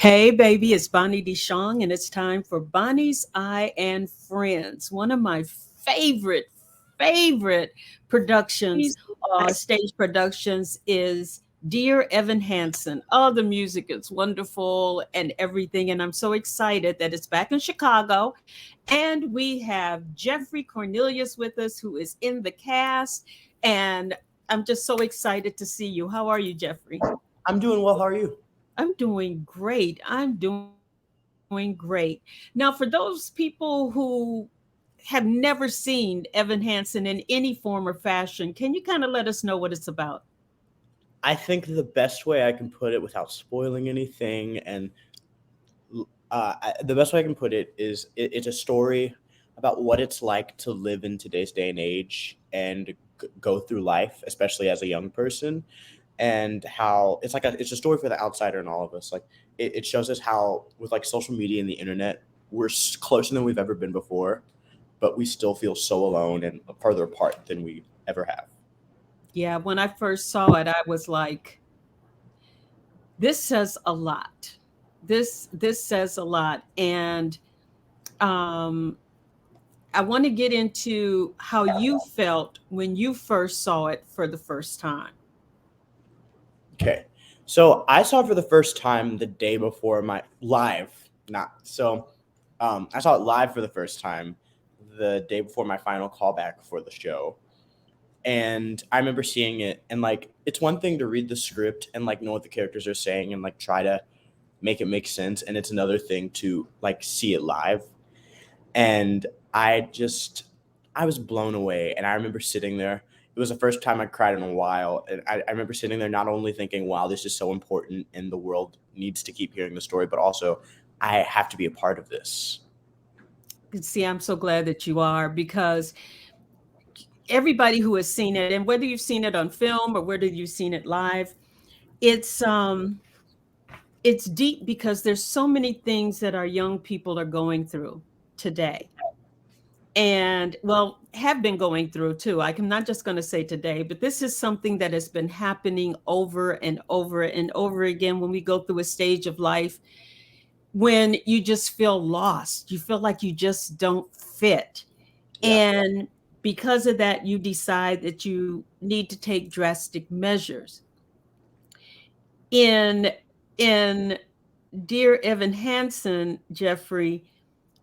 Hey, baby, it's Bonnie DeShong, and it's time for Bonnie's Eye and Friends. One of my favorite productions, stage productions, is Dear Evan Hansen. Oh, the music is wonderful and everything, and I'm so excited that it's back in Chicago. And we have Jeffrey Cornelius with us, who is in the cast, and I'm just so excited to see you. How are you, Jeffrey? I'm doing well. How are you? I'm doing great. I'm doing great. Now, for those people who have never seen Evan Hansen in any form or fashion, can you kind of let us know what it's about? I think the best way I can put it without spoiling anything, and the best way I can put it is it's a story about what it's like to live in today's day and age and go through life, especially as a young person, and how it's a story for the outsider and all of us. Like it shows us how with like social media and the internet, we're closer than we've ever been before, but we still feel so alone and further apart than we ever have. Yeah, when I first saw it, I was like, this says a lot. This says a lot. And um I want to get into how you felt when you first saw it for the first time. Okay. So I saw it for the first time the day before my live, not so I saw it live for the first time the day before my final callback for the show. And I remember seeing it and like it's one thing to read the script and like know what the characters are saying and like try to make it make sense, and it's another thing to like see it live. And I was blown away, and I remember sitting there. It was the first time I cried in a while, and I remember sitting there not only thinking, wow, this is so important and the world needs to keep hearing the story, but also I have to be a part of this. See, I'm so glad that you are, because everybody who has seen it, and whether you've seen it on film or whether you've seen it live, it's um it's deep because there's so many things that our young people are going through today, and well, have been going through too. I'm not just going to say today, but this is something that has been happening over and over and over again when we go through a stage of life when you just feel lost, you feel like you just don't fit. Yeah. And because of that, you decide that you need to take drastic measures. In Dear Evan Hansen, Jeffrey,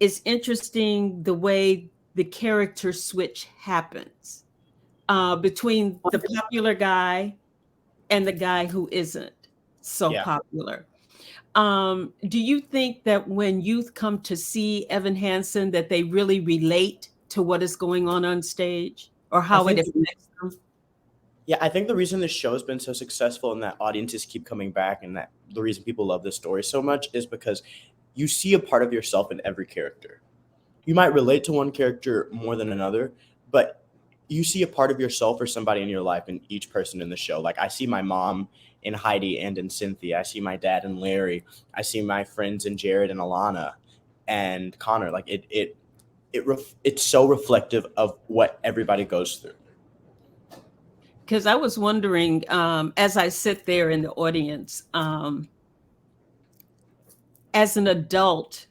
it's interesting the way the character switch happens between the popular guy and the guy who isn't so Yeah. popular. Do you think that when youth come to see Evan Hansen, that they really relate to what is going on stage, or I how it think affects them? Yeah, I think the reason this show has been so successful and that audiences keep coming back and that the reason people love this story so much is because you see a part of yourself in every character. You might relate to one character more than another, but you see a part of yourself or somebody in your life in each person in the show. Like I see my mom in Heidi and in Cynthia. I see my dad in Larry. I see my friends in Jared and Alana and Connor. Like it's so reflective of what everybody goes through. Because I was wondering, as I sit there in the audience, as an adult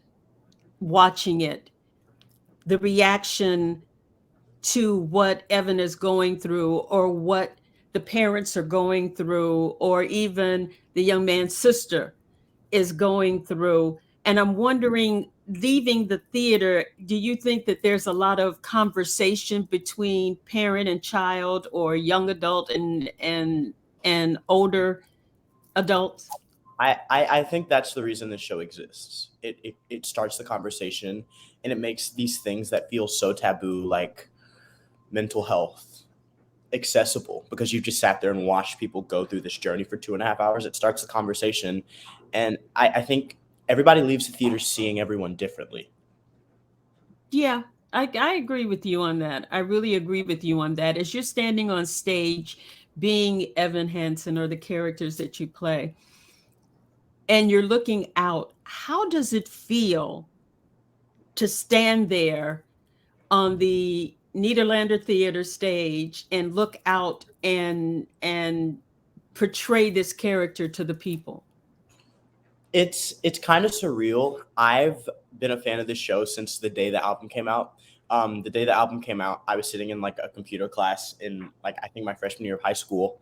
watching it, the reaction to what Evan is going through, or what the parents are going through, or even the young man's sister is going through. And I'm wondering, leaving the theater, do you think that there's a lot of conversation between parent and child, or young adult and older adults? I think that's the reason this show exists. It starts the conversation and it makes these things that feel so taboo, like mental health, accessible because you just sat there and watched people go through this journey for 2.5 hours. It starts the conversation. And I think everybody leaves the theater seeing everyone differently. Yeah, I agree with you on that. I really agree with you on that. As you're standing on stage being Evan Hansen, or the characters that you play, and you're looking out, how does it feel to stand there on the Nederlander Theatre stage and look out and portray this character to the people? It's kind of surreal. I've been a fan of this show since the day the album came out. The day the album came out, I was sitting in like a computer class in like I think my freshman year of high school.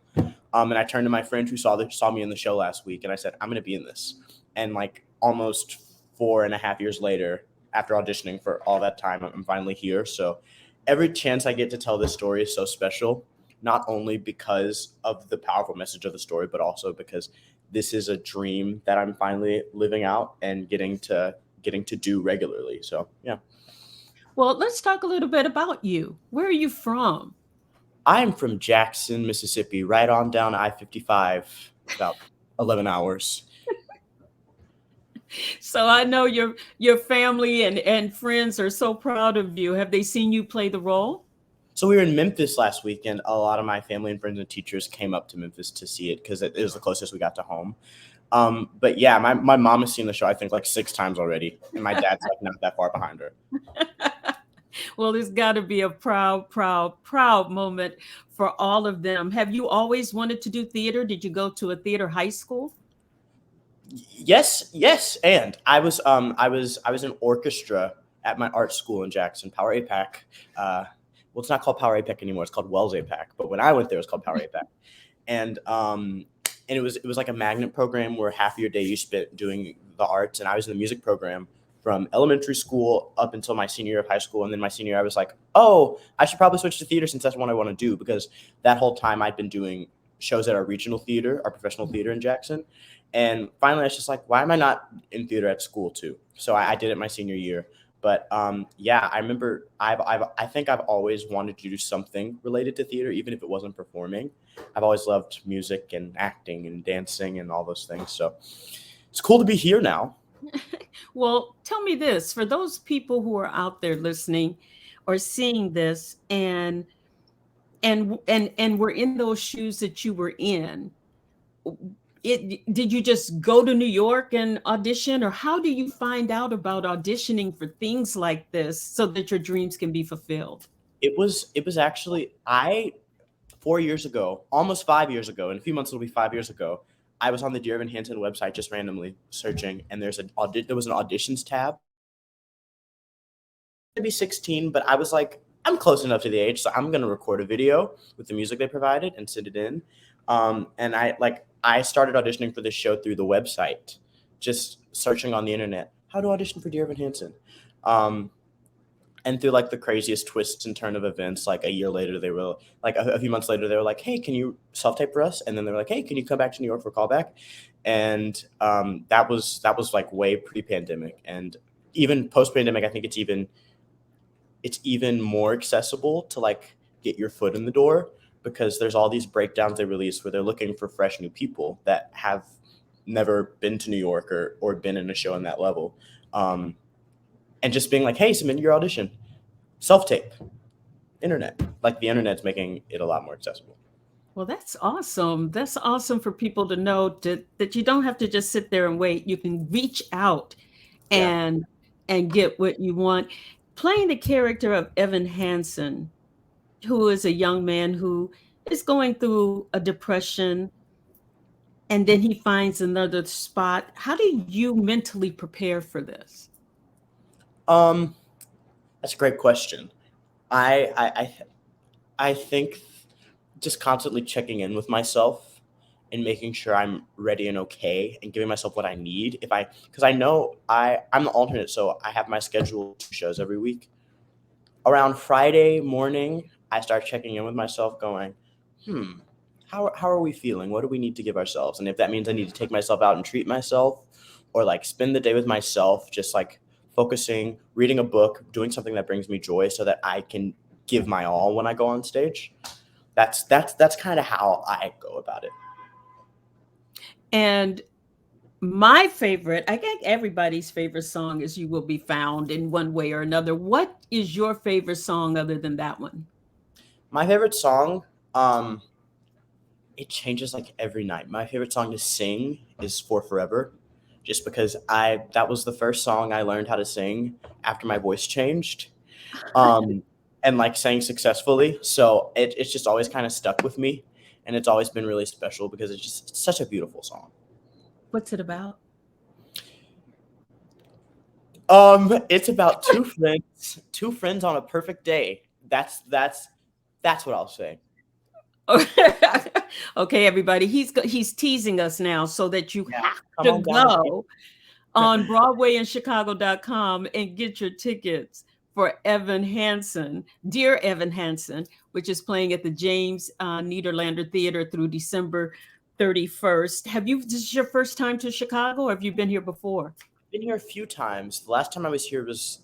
And I turned to my friend who saw me in the show last week, and I said, "I'm gonna be in this." And like almost 4.5 years later, after auditioning for all that time, I'm finally here. So every chance I get to tell this story is so special. Not only because of the powerful message of the story, but also because this is a dream that I'm finally living out and getting to do regularly. So yeah. Well, let's talk a little bit about you. Where are you from? I'm from Jackson, Mississippi, right on down I-55, about 11 hours. So I know your family and friends are so proud of you. Have they seen you play the role? So we were in Memphis last week, and a lot of my family and friends and teachers came up to Memphis to see it because it was the closest we got to home. But yeah, my mom has seen the show I think like 6 times already, and my dad's like not that far behind her. Well, there's got to be a proud, proud, proud moment for all of them. Have you always wanted to do theater? Did you go to a theater high school? Yes, yes, and I was in orchestra at my art school in Jackson, Power APAC. Well, it's not called Power APAC anymore; it's called Wells APAC. But when I went there, it was called Power APAC, and it was like a magnet program where half of your day you spent doing the arts, and I was in the music program from elementary school up until my senior year of high school, and then my senior year I was like, oh, I should probably switch to theater since that's what I want to do because that whole time I'd been doing shows at our regional theater, our professional theater in Jackson. And finally, I was just like, why am I not in theater at school too? So I did it my senior year. But yeah, I remember I think I've always wanted to do something related to theater, even if it wasn't performing. I've always loved music and acting and dancing and all those things. So it's cool to be here now. Well, tell me this, for those people who are out there listening or seeing this and were in those shoes that you were in, did you just go to New York and audition, or how do you find out about auditioning for things like this so that your dreams can be fulfilled? It was actually I 4 years ago, almost 5 years ago, in a few months it'll be 5 years ago. I was on the Dear Evan Hansen website just randomly searching, and there was an auditions tab. To be 16, but I was like, I'm close enough to the age, so I'm gonna record a video with the music they provided and send it in. And I started auditioning for this show through the website, just searching on the internet how to audition for Dear Evan Hansen. Um, and through like the craziest twists and turn of events, like a year later, they were like a few months later, they were like, "Hey, can you self tape for us?" And then they were like, "Hey, can you come back to New York for a callback?" And that was like way pre pandemic, and even post pandemic, I think it's even more accessible to like get your foot in the door because there's all these breakdowns they release where they're looking for fresh new people that have never been to New York or been in a show on that level. Um, and just being like, hey, submit your audition, self tape, internet. Like the internet's making it a lot more accessible. Well, that's awesome. That's awesome for people to know that you don't have to just sit there and wait. You can reach out Yeah. and get what you want. Playing the character of Evan Hansen, who is a young man who is going through a depression and then he finds another spot. How do you mentally prepare for this? Um, that's a great question. I think just constantly checking in with myself and making sure I'm ready and okay and giving myself what I need. Because I know I'm the alternate, so I have my scheduled 2 shows every week. Around Friday morning, I start checking in with myself, going, how are we feeling? What do we need to give ourselves? And if that means I need to take myself out and treat myself, or like spend the day with myself, just like focusing, reading a book, doing something that brings me joy, so that I can give my all when I go on stage. That's kind of how I go about it. And my favorite, I think everybody's favorite song is You Will Be Found in one way or another. What is your favorite song other than that one? My favorite song, um, it changes like every night. My favorite song to sing is For Forever, just because I that was the first song I learned how to sing after my voice changed. Um, and like sang successfully. So it's just always kind of stuck with me. And it's always been really special because it's just it's such a beautiful song. What's it about? It's about two friends on a perfect day. That's what I'll say. Okay, everybody. He's teasing us now so that you Yeah, have come to on down. go on BroadwayInChicago.com and get your tickets for Evan Hansen, Dear Evan Hansen, which is playing at the James Nederlander Theatre through December 31st. This is your first time to Chicago, or have you been here before? Been here a few times. The last time I was here was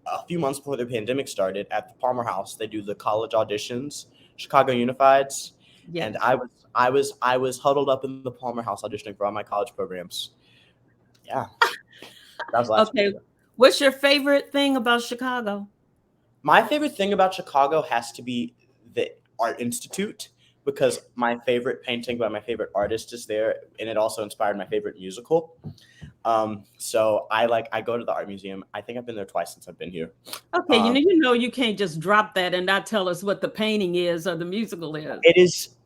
a few months before the pandemic started at the Palmer House. They do the college auditions, Chicago Unifieds, Yes. and I was huddled up in the Palmer House auditioning for all my college programs. Yeah, that was last Okay. week. What's your favorite thing about Chicago? My favorite thing about Chicago has to be the Art Institute, because my favorite painting by my favorite artist is there, and it also inspired my favorite musical. So I go to the art museum. I think I've been there twice since I've been here. Okay, you can't just drop that and not tell us what the painting is or the musical is. It is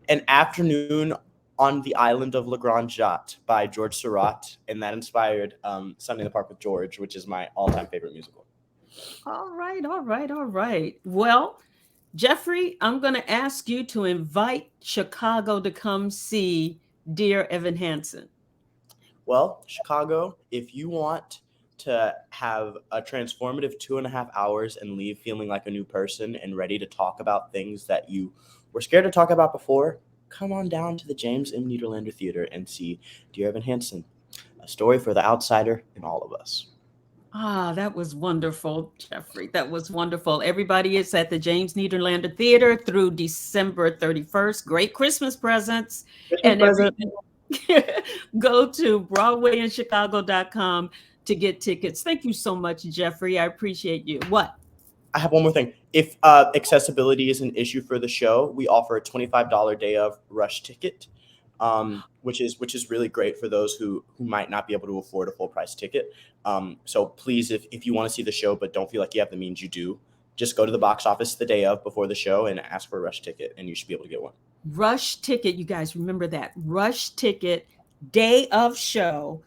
An Afternoon on the Island of Le Grand Jatte by George Seurat, and that inspired Sunday in the Park with George, which is my all-time favorite musical. All right, all right, all right. Well, Jeffrey, I'm going to ask you to invite Chicago to come see Dear Evan Hansen. Well, Chicago, if you want to have a transformative 2.5 hours and leave feeling like a new person and ready to talk about things that you were scared to talk about before, come on down to the James M. Nederlander Theatre and see Dear Evan Hansen, a story for the outsider in all of us. Ah, that was wonderful, Jeffrey. That was wonderful. Everybody is at the James Nederlander Theatre through December 31st. Great Christmas presents. Christmas present. Go to BroadwayInChicago.com to get tickets. Thank you so much, Jeffrey. I appreciate you. What? I have one more thing. If accessibility is an issue for the show, we offer a $25 day of rush ticket, which is really great for those who might not be able to afford a full price ticket. So please, if you want to see the show but don't feel like you have the means, you do, just go to the box office the day of before the show and ask for a rush ticket, and you should be able to get one. Rush ticket. You guys remember that. Rush ticket, day of show.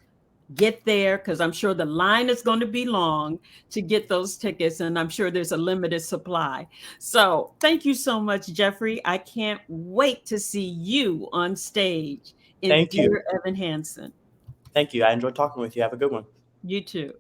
Get there, because I'm sure the line is going to be long to get those tickets, and I'm sure there's a limited supply. So thank you so much, Jeffrey. I can't wait to see you on stage in Thank you. Dear Evan Hansen. Thank you. I enjoyed talking with you. Have a good one. You too.